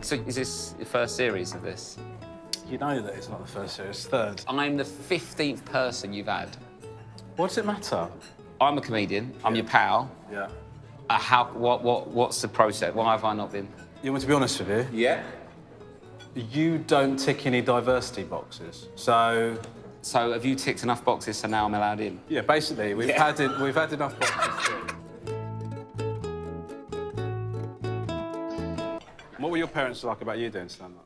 So is this the first series of this? You know that it's not the first series, it's third. I'm the 15th person you've had. What does it matter? I'm a comedian. I'm your pal. Yeah. What's the process? Why have I not been? You want to be honest with you? Yeah. You don't tick any diversity boxes. So have you ticked enough boxes so now I'm allowed in? yeah, basically we've had enough boxes. What were your parents like about you doing stand-up?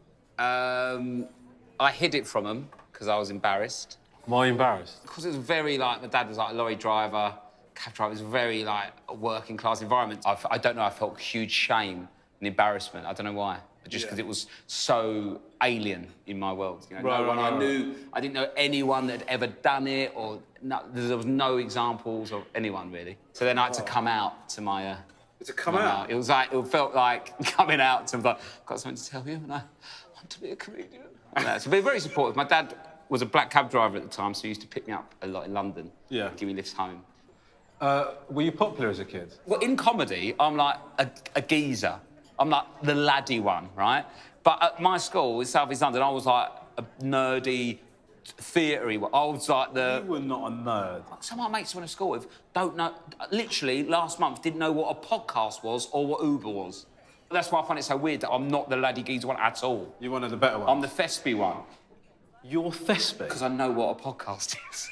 I hid it from them because I was embarrassed. Why are you embarrassed? Because it was very like, my dad was like a lorry driver, cab driver. It was very like a working class environment. I don't know, I felt huge shame and embarrassment. I don't know why. But just because it was so alien in my world. You know, I didn't know anyone that had ever done it, or there was no examples of anyone really. So then I had to come out to my. To come out? It was like, it felt like coming out to, like, I've got something to tell you, and I want to be a comedian. So they're very supportive. My dad was a black cab driver at the time, so he used to pick me up a lot in London. Yeah. Give me lifts home. Were you popular as a kid? Well, in comedy, I'm like a geezer. I'm like the laddie one, right? But at my school in South East London, I was like a nerdy, theatre-y one. I was like the... You were not a nerd. Some of my mates I went to school with don't know... Literally, last month, didn't know what a podcast was or what Uber was. That's why I find it so weird that I'm not the laddie geezer one at all. You're one of the better ones. I'm the Thespy one. You're Thespy? Because I know what a podcast is.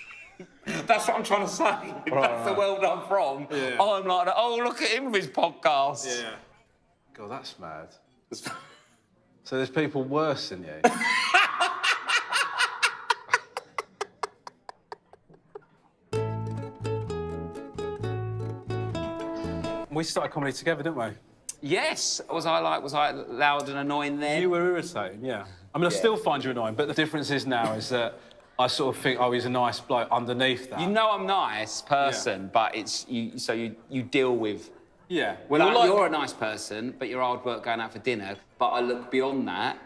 That's what I'm trying to say. That's the world I'm from. Yeah. I'm like, oh, look at him with his podcast. Yeah. God, that's mad. So there's people worse than you? We started comedy together, didn't we? Yes. Was I loud and annoying then? You were irritating, yeah. I mean, I still find you annoying, but the difference is now is that I sort of think, oh, he's a nice bloke underneath that. You know I'm a nice person, but it's you. So you deal with. Yeah. Well, you're a nice person, but you're hard work going out for dinner. But I look beyond that,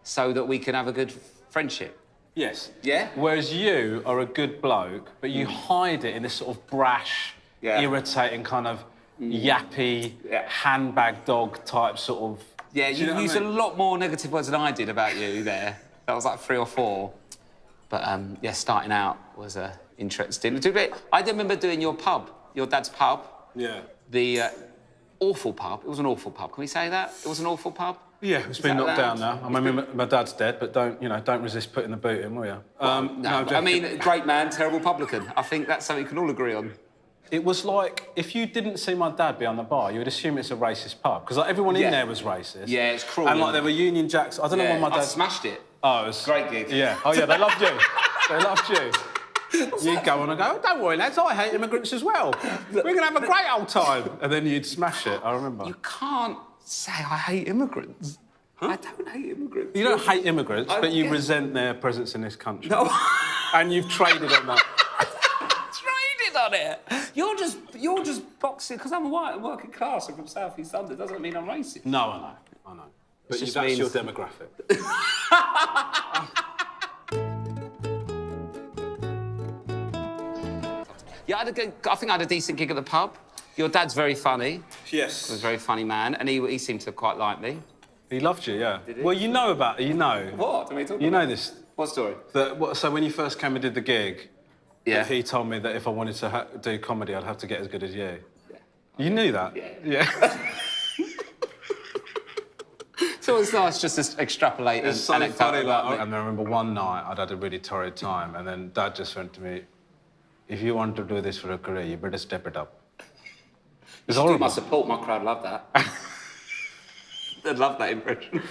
so that we can have a good friendship. Yes. Yeah. Whereas you are a good bloke, but you hide it in this sort of brash, irritating kind of yappy, handbag dog type sort of... Yeah, you used a lot more negative words than I did about you there. That was like 3 or 4. But, yeah, starting out was interesting. I remember doing your pub, your dad's pub. Yeah. The awful pub. It was an awful pub. Can we say that? It was an awful pub? Yeah, it's been knocked down now. I mean, my dad's dead, but don't resist putting the boot in, will you? No, I mean, great man, terrible publican. I think that's something we can all agree on. It was like, if you didn't see my dad behind the bar, you would assume it's a racist pub, because like, everyone in there was racist. Yeah, it's cruel. And like there were Union Jacks. I don't know why my dad... I smashed it. Oh, it was... Great gig. Yeah. Oh, yeah, they loved you. They loved you. You'd go on and go, oh, don't worry, lads, I hate immigrants as well. We're going to have a great old time. And then you'd smash it, I remember. You can't say I hate immigrants. Huh? I don't hate immigrants. You don't hate immigrants, but you resent their presence in this country. No. And you've traded on that. Traded on it? You're just boxing, because I'm white and working class and from South East London. Doesn't mean I'm racist. No, I know. But that's your demographic. Yeah, I think I had a decent gig at the pub. Your dad's very funny. Yes. He was a very funny man, and he seemed to quite like me. He loved you, yeah. Did he? Well, you know about it, you know. What? You know this. What story? So when you first came and did the gig, yeah, he told me that if I wanted to do comedy, I'd have to get as good as you. Yeah. You knew that? Yeah. So it's nice just to extrapolate it's so anecdote funny, about and I remember one night I'd had a really torrid time, and then Dad just went to me, if you want to do this for a career, you better step it up. It's horrible. My support, my crowd love that. They'd love that impression.